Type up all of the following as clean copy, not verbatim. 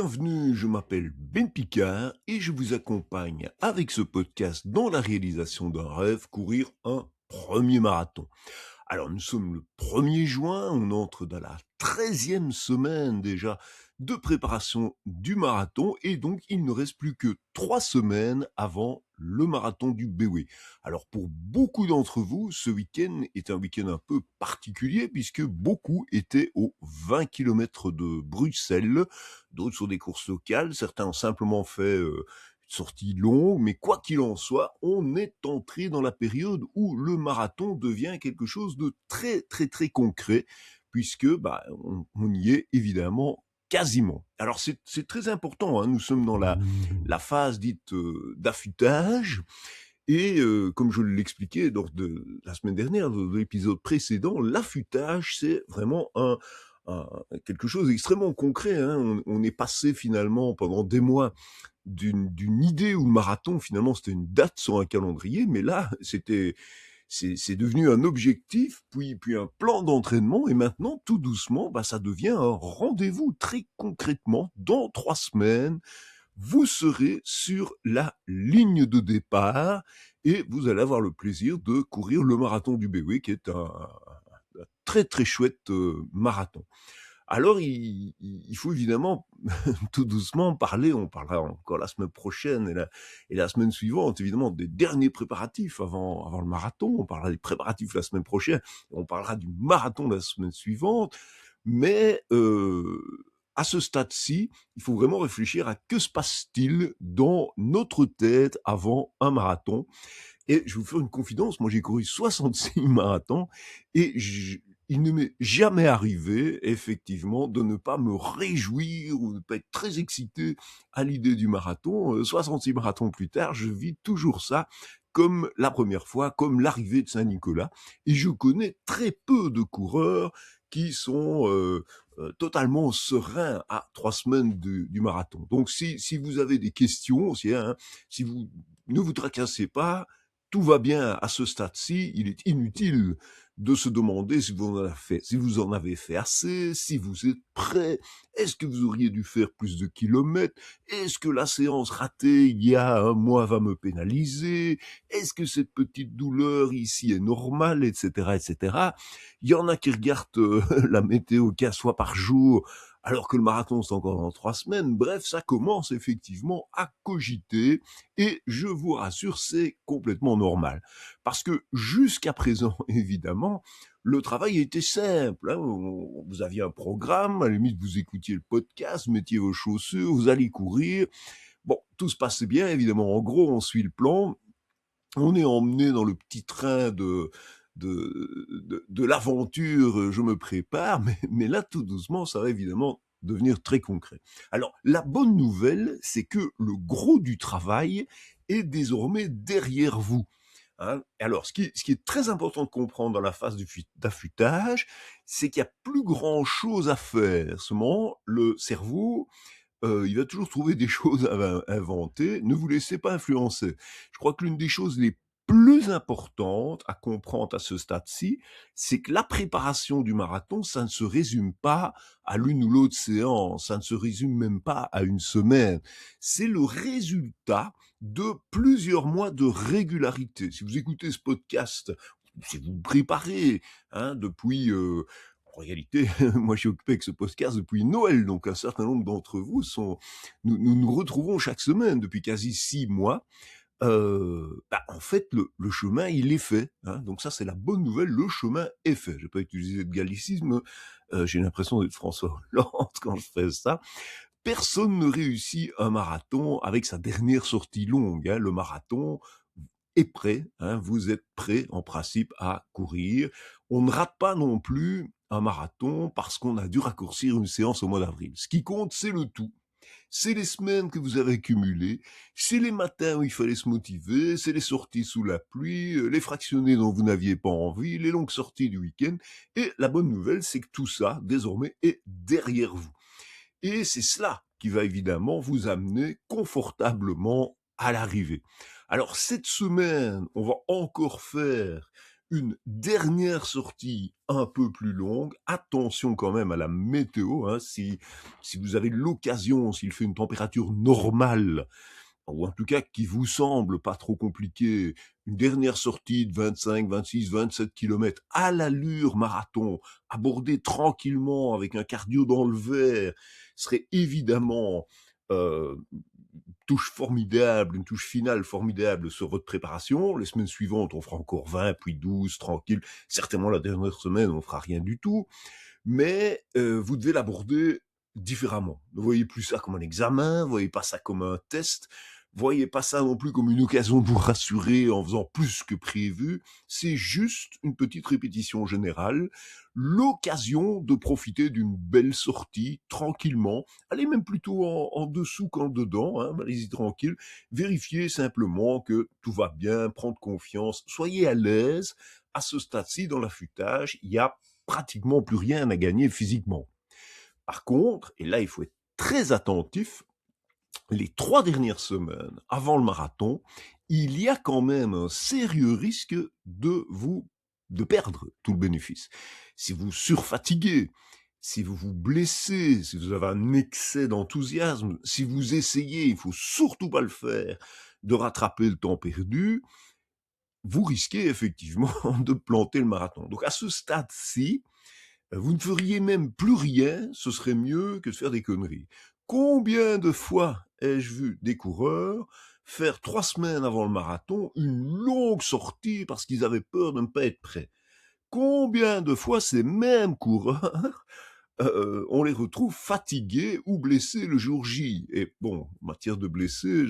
Bienvenue, je m'appelle Ben Picard et je vous accompagne avec ce podcast dans la réalisation d'un rêve, courir un premier marathon. Alors nous sommes le 1er juin, on entre dans la 13e semaine déjà de préparation du marathon et donc il ne reste plus que 3 semaines avant le marathon du BW. Alors pour beaucoup d'entre vous, ce week-end est un week-end un peu particulier puisque beaucoup étaient aux 20 kilomètres de Bruxelles, d'autres sur des courses locales, certains ont simplement fait sortie longue, mais quoi qu'il en soit, on est entré dans la période où le marathon devient quelque chose de très très très concret, puisque on y est évidemment quasiment. Alors c'est très important, hein, nous sommes dans la phase dite d'affûtage, et comme je l'expliquais lors de la semaine dernière, de l'épisode précédent, l'affûtage c'est vraiment quelque chose d'extrêmement concret, hein. On est passé finalement pendant des mois d'une idée où le marathon finalement c'était une date sur un calendrier, mais là c'est devenu un objectif, puis un plan d'entraînement, et maintenant tout doucement ça devient un rendez-vous. Très concrètement, dans 3 semaines, vous serez sur la ligne de départ et vous allez avoir le plaisir de courir le marathon du BW, qui est un très très chouette marathon. Alors il faut évidemment tout doucement parler, on parlera encore la semaine prochaine et la semaine suivante, évidemment, des derniers préparatifs avant le marathon. On parlera des préparatifs la semaine prochaine, on parlera du marathon la semaine suivante. Mais à ce stade-ci, il faut vraiment réfléchir à que se passe-t-il dans notre tête avant un marathon. Et je vais vous faire une confidence, moi j'ai couru 66 marathons et il ne m'est jamais arrivé, effectivement, de ne pas me réjouir ou de ne pas être très excité à l'idée du marathon. 66 marathons plus tard, je vis toujours ça comme la première fois, comme l'arrivée de Saint-Nicolas. Et je connais très peu de coureurs qui sont totalement sereins à 3 semaines du marathon. Donc si vous avez des questions, si vous ne vous tracassez pas, tout va bien à ce stade-ci, il est inutile de se demander si vous en avez fait assez, si vous êtes prêt, est-ce que vous auriez dû faire plus de kilomètres, est-ce que la séance ratée il y a un mois va me pénaliser, est-ce que cette petite douleur ici est normale, etc., etc. Il y en a qui regardent la météo 15 fois par jour, alors que le marathon c'est encore dans 3 semaines. Bref, ça commence effectivement à cogiter, et je vous rassure, c'est complètement normal. Parce que jusqu'à présent, évidemment, le travail était simple, hein. Vous aviez un programme, à la limite vous écoutiez le podcast, vous mettiez vos chaussures, vous allez courir. Bon, tout se passait bien, évidemment. En gros, on suit le plan, on est emmené dans le petit train de l'aventure, je me prépare, mais là, tout doucement, ça va évidemment devenir très concret. Alors, la bonne nouvelle, c'est que le gros du travail est désormais derrière vous, hein. Alors, ce qui est très important de comprendre dans la phase d'affûtage, c'est qu'il n'y a plus grand-chose à faire. Seulement, le cerveau, il va toujours trouver des choses à inventer. Ne vous laissez pas influencer. Je crois que l'une des choses les plus importantes à comprendre à ce stade-ci, c'est que la préparation du marathon, ça ne se résume pas à l'une ou l'autre séance, ça ne se résume même pas à une semaine. C'est le résultat de plusieurs mois de régularité. Si vous écoutez ce podcast, si vous vous préparez, hein, depuis en réalité, moi je suis occupé avec ce podcast depuis Noël, donc un certain nombre d'entre vous nous retrouvons chaque semaine depuis quasi 6 mois. En fait, le chemin, il est fait, hein. Donc ça, c'est la bonne nouvelle, le chemin est fait. Je vais pas utiliser de gallicisme, j'ai l'impression d'être François Hollande quand je fais ça. Personne ne réussit un marathon avec sa dernière sortie longue, hein. Le marathon est prêt, hein. Vous êtes prêt, en principe, à courir. On ne rate pas non plus un marathon parce qu'on a dû raccourcir une séance au mois d'avril. Ce qui compte, c'est le tout. C'est les semaines que vous avez accumulées, c'est les matins où il fallait se motiver, c'est les sorties sous la pluie, les fractionnés dont vous n'aviez pas envie, les longues sorties du week-end. Et la bonne nouvelle, c'est que tout ça, désormais, est derrière vous. Et c'est cela qui va évidemment vous amener confortablement à l'arrivée. Alors cette semaine, on va encore faire une dernière sortie un peu plus longue. Attention quand même à la météo, hein, si vous avez l'occasion, s'il fait une température normale, ou en tout cas qui vous semble pas trop compliqué, une dernière sortie de 25, 26, 27 kilomètres à l'allure marathon, abordée tranquillement avec un cardio dans le vert, serait évidemment touche formidable, une touche finale formidable sur votre préparation. Les semaines suivantes, on fera encore 20, puis 12, tranquille. Certainement, la dernière semaine, on fera rien du tout. Mais vous devez l'aborder différemment. Ne voyez plus ça comme un examen, ne voyez pas ça comme un test, voyez pas ça non plus comme une occasion de vous rassurer en faisant plus que prévu. C'est juste une petite répétition générale, l'occasion de profiter d'une belle sortie tranquillement. Allez même plutôt en dessous qu'en dedans, hein, allez-y tranquille. Vérifiez simplement que tout va bien, prendre confiance, soyez à l'aise. À ce stade-ci, dans l'affûtage, il y a pratiquement plus rien à gagner physiquement. Par contre, et là il faut être très attentif, les 3 dernières semaines avant le marathon, il y a quand même un sérieux risque de perdre tout le bénéfice. Si vous surfatiguez, si vous vous blessez, si vous avez un excès d'enthousiasme, si vous essayez, il faut surtout pas le faire, de rattraper le temps perdu, vous risquez effectivement de planter le marathon. Donc à ce stade-ci, vous ne feriez même plus rien, ce serait mieux que de faire des conneries. Combien de fois ai-je vu des coureurs faire 3 semaines avant le marathon une longue sortie parce qu'ils avaient peur de ne pas être prêts? Combien de fois ces mêmes coureurs, on les retrouve fatigués ou blessés le jour J? Et bon, en matière de blessés,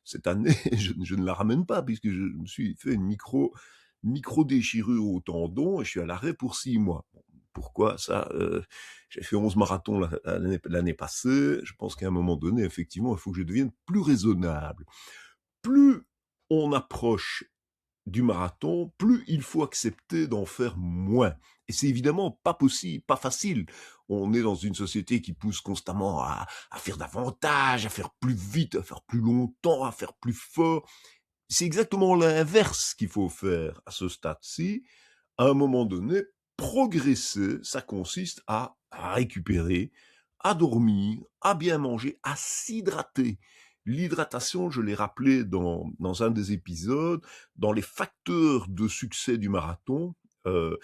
cette année, je ne la ramène pas puisque je me suis fait une micro-déchirure au tendon et je suis à l'arrêt pour 6 mois. Pourquoi ça? J'ai fait 11 marathons l'année passée. Je pense qu'à un moment donné, effectivement, il faut que je devienne plus raisonnable. Plus on approche du marathon, plus il faut accepter d'en faire moins. Et c'est évidemment pas possible, pas facile. On est dans une société qui pousse constamment à faire davantage, à faire plus vite, à faire plus longtemps, à faire plus fort. C'est exactement l'inverse qu'il faut faire à ce stade-ci. À un moment donné, progresser, ça consiste à récupérer, à dormir, à bien manger, à s'hydrater. L'hydratation, je l'ai rappelé dans un des épisodes, dans les facteurs de succès du marathon, euh,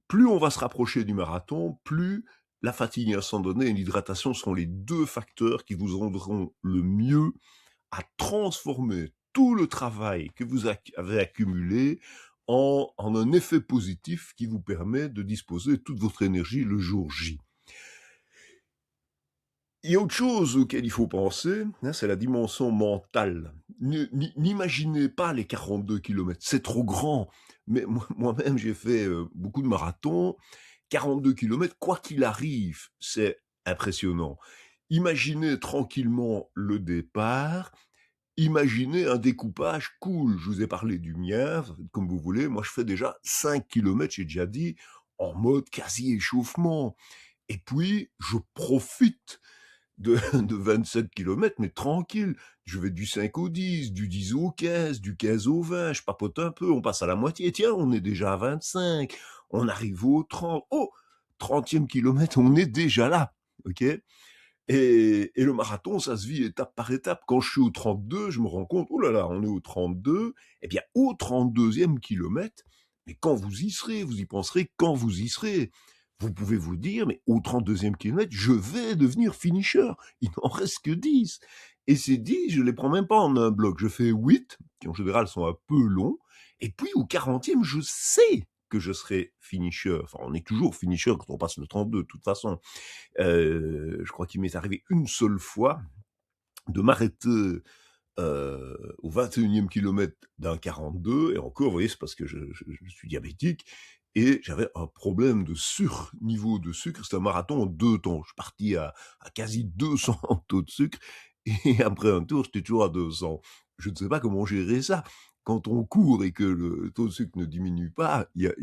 plus on va se rapprocher du marathon, plus la fatigue instantanée et l'hydratation seront les 2 facteurs qui vous rendront le mieux à transformer tout le travail que vous avez accumulé en un effet positif qui vous permet de disposer de toute votre énergie le jour J. Il y a autre chose auquel il faut penser, hein, c'est la dimension mentale. N'imaginez pas les 42 kilomètres, c'est trop grand. Mais moi-même, j'ai fait beaucoup de marathons. 42 kilomètres, quoi qu'il arrive, c'est impressionnant. Imaginez tranquillement le départ. Imaginez un découpage cool. Je vous ai parlé du mien, comme vous voulez. Moi, je fais déjà 5 kilomètres, j'ai déjà dit, en mode quasi-échauffement. Et puis, je profite de 27 kilomètres, mais tranquille. Je vais du 5 au 10, du 10 au 15, du 15 au 20. Je papote un peu, on passe à la moitié. Tiens, on est déjà à 25. On arrive au 30. Oh, 30e kilomètre, on est déjà là. OK? Et le marathon, ça se vit étape par étape. Quand je suis au 32, je me rends compte, oh là là, on est au 32. Eh bien, au 32e kilomètre, mais quand vous y serez, vous y penserez quand vous y serez. Vous pouvez vous dire, mais au 32e kilomètre, je vais devenir finisher. Il n'en reste que 10. Et ces 10, je les prends même pas en un bloc. Je fais 8, qui en général sont un peu longs. Et puis au 40e, je sais que je serai finisher. Enfin, on est toujours finisher quand on passe le 32, de toute façon. Je crois qu'il m'est arrivé une seule fois de m'arrêter au 21e kilomètre d'un 42, et encore, vous voyez, c'est parce que je suis diabétique, et j'avais un problème de niveau de sucre. C'était un marathon en 2 temps. Je suis parti à quasi 200 taux de sucre, et après un tour, j'étais toujours à 200. Je ne sais pas comment gérer ça. Quand on court et que le taux de sucre ne diminue pas, il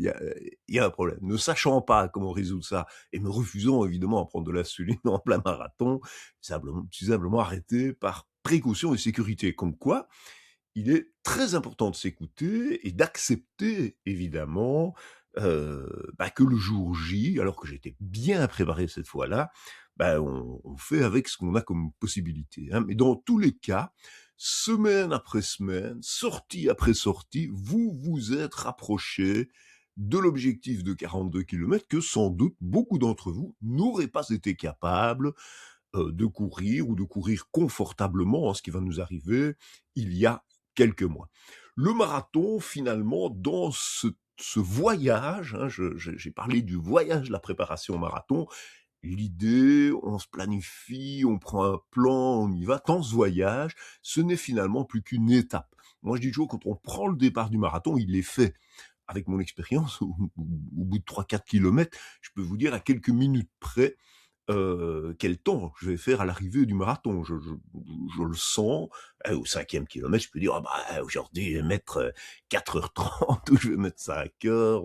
y a un problème. Ne sachant pas comment résoudre ça, et me refusant évidemment à prendre de l'insuline en plein marathon, je suis simplement arrêté par précaution et sécurité. Comme quoi, il est très important de s'écouter et d'accepter évidemment, que le jour J, alors que j'étais bien préparé cette fois-là, on fait avec ce qu'on a comme possibilité, hein. Mais dans tous les cas, semaine après semaine, sortie après sortie, vous vous êtes rapprochés de l'objectif de 42 kilomètres que sans doute beaucoup d'entre vous n'auraient pas été capables de courir ou de courir confortablement, hein, ce qui va nous arriver il y a quelques mois. Le marathon, finalement, dans ce voyage, hein, j'ai parlé du voyage, la préparation au marathon, l'idée, on se planifie, on prend un plan, on y va. Dans ce voyage, ce n'est finalement plus qu'une étape. Moi, je dis toujours, quand on prend le départ du marathon, il est fait. Avec mon expérience, au bout de 3-4 kilomètres, je peux vous dire à quelques minutes près quel temps je vais faire à l'arrivée du marathon. Je le sens. Au 5e kilomètre, je peux dire: «Ah aujourd'hui, je vais mettre, 4h30 ou je vais mettre 5 heures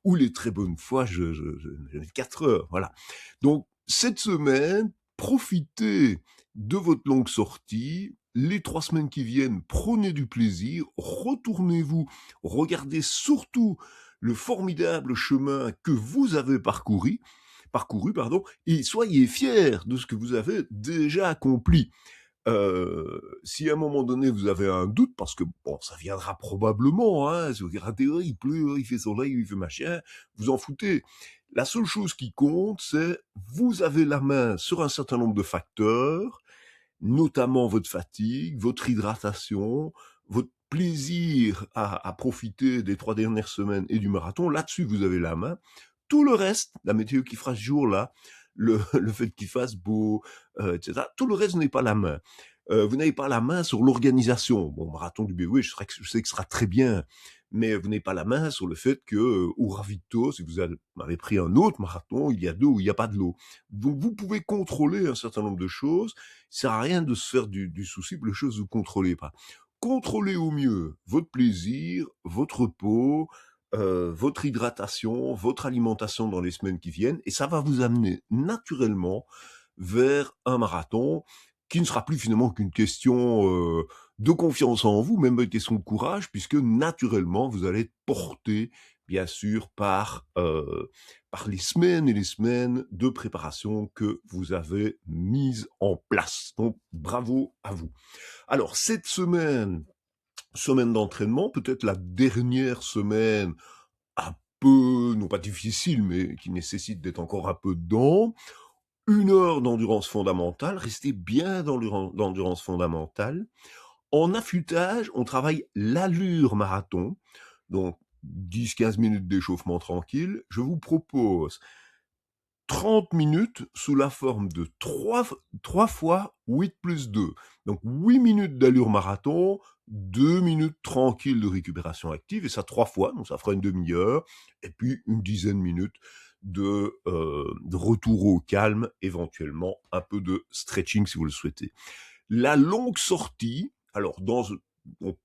ou les très bonnes fois, je vais mettre 4 heures», voilà. Donc cette semaine, profitez de votre longue sortie. Les 3 semaines qui viennent, prenez du plaisir, retournez-vous, regardez surtout le formidable chemin que vous avez parcouru, pardon, et soyez fiers de ce que vous avez déjà accompli. Si à un moment donné vous avez un doute, parce que bon, ça viendra probablement, hein, si vous regardez, oh, il pleut, il fait soleil, il fait machin, vous en foutez. La seule chose qui compte, c'est vous avez la main sur un certain nombre de facteurs, notamment votre fatigue, votre hydratation, votre plaisir à profiter des 3 dernières semaines et du marathon. Là-dessus, vous avez la main. Tout le reste, la météo qui fera ce jour-là, le le fait qu'il fasse beau, et cetera, tout le reste, vous n'avez pas la main. Vous n'avez pas la main sur l'organisation. Bon, marathon du BOE, je sais que ce sera très bien, mais vous n'avez pas la main sur le fait que, au ravito, si vous avez pris un autre marathon, il y a de l'eau ou il y a pas de l'eau. Donc vous pouvez contrôler un certain nombre de choses. Ça sert à rien de se faire du souci pour les choses que vous contrôlez pas. Contrôlez au mieux votre plaisir, votre repos, votre hydratation, votre alimentation dans les semaines qui viennent, et ça va vous amener naturellement vers un marathon qui ne sera plus finalement qu'une question de confiance en vous, même une question de courage, puisque naturellement vous allez être porté, bien sûr, par les semaines et les semaines de préparation que vous avez mises en place. Donc bravo à vous. Alors cette semaine d'entraînement, peut-être la dernière semaine un peu, non pas difficile, mais qui nécessite d'être encore un peu dedans. 1 heure d'endurance fondamentale, restez bien dans l'endurance fondamentale. En affûtage, on travaille l'allure marathon, donc 10-15 minutes d'échauffement tranquille. Je vous propose 30 minutes sous la forme de 3 fois 8 plus 2. Donc 8 minutes d'allure marathon, 2 minutes tranquilles de récupération active, et ça 3 fois, donc ça fera une demi-heure, et puis une dizaine de minutes de retour au calme, éventuellement un peu de stretching si vous le souhaitez. La longue sortie, alors on-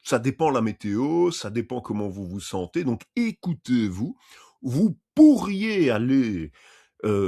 ça dépend la météo, ça dépend comment vous vous sentez, donc écoutez-vous. Vous pourriez aller,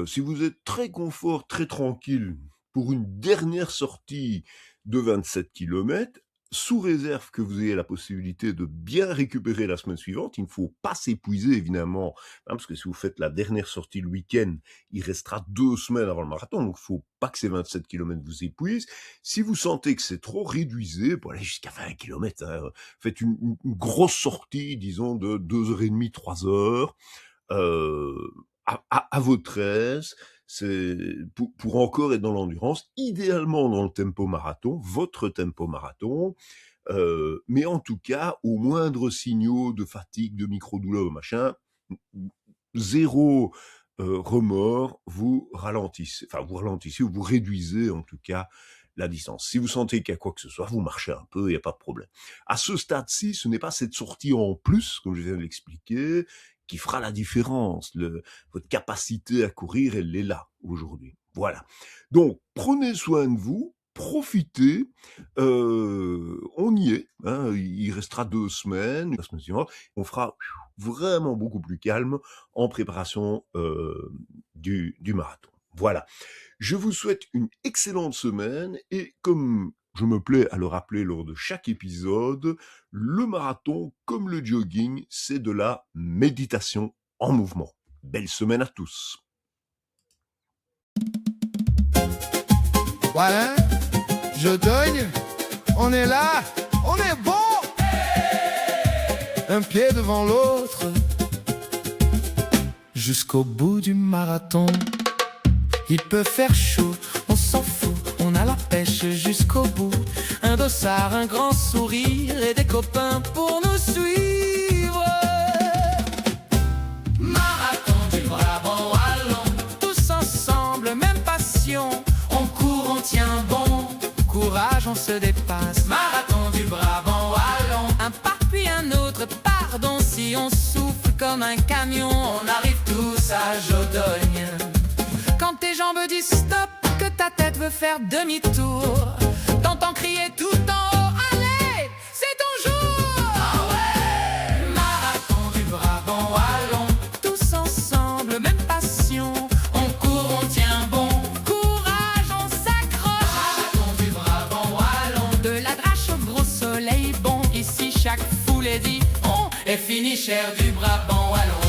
si vous êtes très confort, très tranquille, pour une dernière sortie de 27 kilomètres, sous réserve que vous ayez la possibilité de bien récupérer la semaine suivante. Il ne faut pas s'épuiser évidemment, hein, parce que si vous faites la dernière sortie le week-end, il restera 2 semaines avant le marathon, donc il ne faut pas que ces 27 kilomètres vous épuisent. Si vous sentez que c'est trop, réduisez pour aller jusqu'à 20 kilomètres, hein. Faites une grosse sortie, disons, de 2h30, 3 heures, à votre aise, c'est pour encore être dans l'endurance, idéalement dans le tempo marathon, votre tempo marathon, mais en tout cas, aux moindres signaux de fatigue, de micro-douleur, machin, 0 remords, vous ralentissez ou vous réduisez en tout cas la distance. Si vous sentez qu'il y a quoi que ce soit, vous marchez un peu, il n'y a pas de problème. À ce stade-ci, ce n'est pas cette sortie en plus, comme je viens de l'expliquer, qui fera la différence. Votre capacité à courir, elle est là aujourd'hui. Voilà. Donc, prenez soin de vous, profitez, on y est, hein, il restera 2 semaines, la semaine suivante, on fera vraiment beaucoup plus calme en préparation du marathon. Voilà. Je vous souhaite une excellente semaine, et comme Je me plais à le rappeler lors de chaque épisode, le marathon, comme le jogging, c'est de la méditation en mouvement. Belle semaine à tous. Voilà, je donne, on est là, on est bon. Un pied devant l'autre, jusqu'au bout du marathon. Il peut faire chaud, on s'en fout, on a la pêche jusqu'au bout. Un dossard, un grand sourire et des copains pour nous suivre. Marathon du Brabant wallon, tous ensemble, même passion. On court, on tient bon, courage, on se dépasse. Marathon du Brabant wallon, un pas puis un autre, pardon si on souffle comme un camion. On arrive tous à Jodogne. Quand tes jambes disent stop, que ta tête veut faire demi-tour, t'entends crier tout en haut, allez, c'est ton jour. Ah ouais. Marathon du Brabant wallon, tous ensemble, même passion. On court, on tient bon, courage, on s'accroche. Marathon du Brabant wallon, de la Drache au gros soleil bon. Ici chaque foule est dit on est fini cher du Brabant wallon.